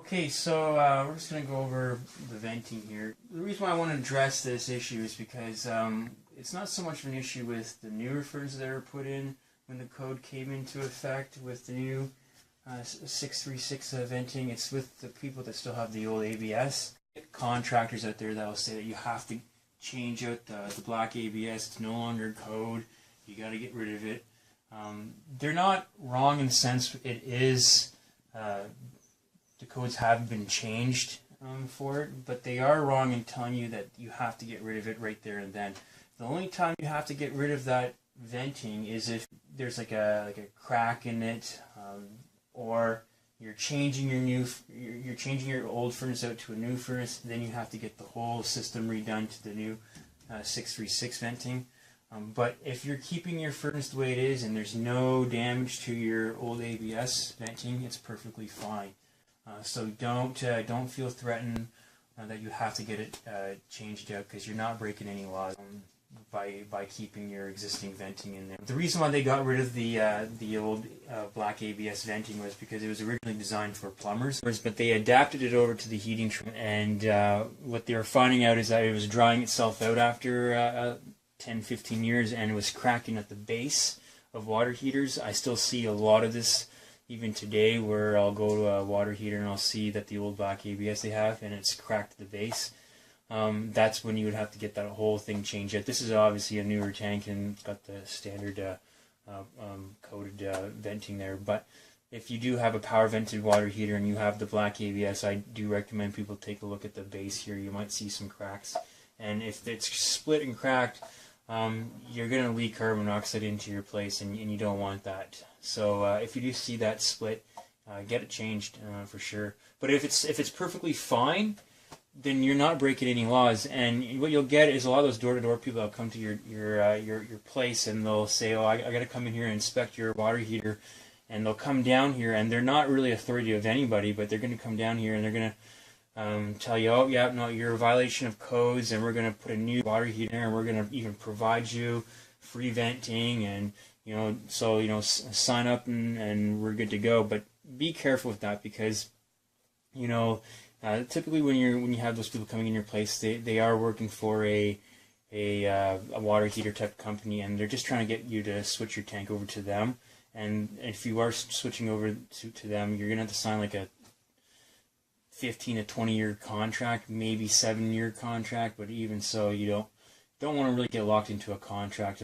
Okay, so we're just going to go over the venting here. The reason why I want to address this issue is because it's not so much of an issue with the newer furnaces that were put in when the code came into effect with the new 636 venting. It's with the people that still have the old ABS. Contractors out there that will say that you have to change out the black ABS. It's no longer code. You got to get rid of it. They're not wrong in the sense it is. The codes have been changed for it, but they are wrong in telling you that you have to get rid of it right there and then. The only time you have to get rid of that venting is if there's like a crack in it, or you're changing your old furnace out to a new furnace. Then you have to get the whole system redone to the new 636 venting. But if you're keeping your furnace the way it is and there's no damage to your old ABS venting, it's perfectly fine. So don't feel threatened that you have to get it changed out, because you're not breaking any laws by keeping your existing venting in there. The reason why they got rid of the old black ABS venting was because it was originally designed for plumbers, but they adapted it over to the heating treatment, and what they were finding out is that it was drying itself out after 10-15 years, and it was cracking at the base of water heaters. I still see a lot of this even today, where I'll go to a water heater and I'll see that the old black ABS they have, and it's cracked at the base. That's when you would have to get that whole thing changed out. This is obviously a newer tank and it's got the standard coated venting there. But if you do have a power vented water heater and you have the black ABS, I do recommend people take a look at the base here. You might see some cracks, and if it's split and cracked, you're going to leak carbon monoxide into your place, and you don't want that. So if you do see that split, get it changed for sure. But if it's perfectly fine, then you're not breaking any laws. And what you'll get is a lot of those door-to-door people that'll come to your place, and they'll say, "Oh, I got to come in here and inspect your water heater," and they'll come down here, and they're not really authority of anybody, but they're going to come down here and they're going to tell you, "Oh, yeah, no, you're a violation of codes, and we're going to put a new water heater, and we're going to even provide you free venting, and sign up and we're good to go." But be careful with that, because typically when you have those people coming in your place, they are working for a water heater type company, and they're just trying to get you to switch your tank over to them. And if you are switching over to them, you're going to have to sign like a 15 to 20 year contract, maybe 7-year contract. But even so, you don't want to really get locked into a contract.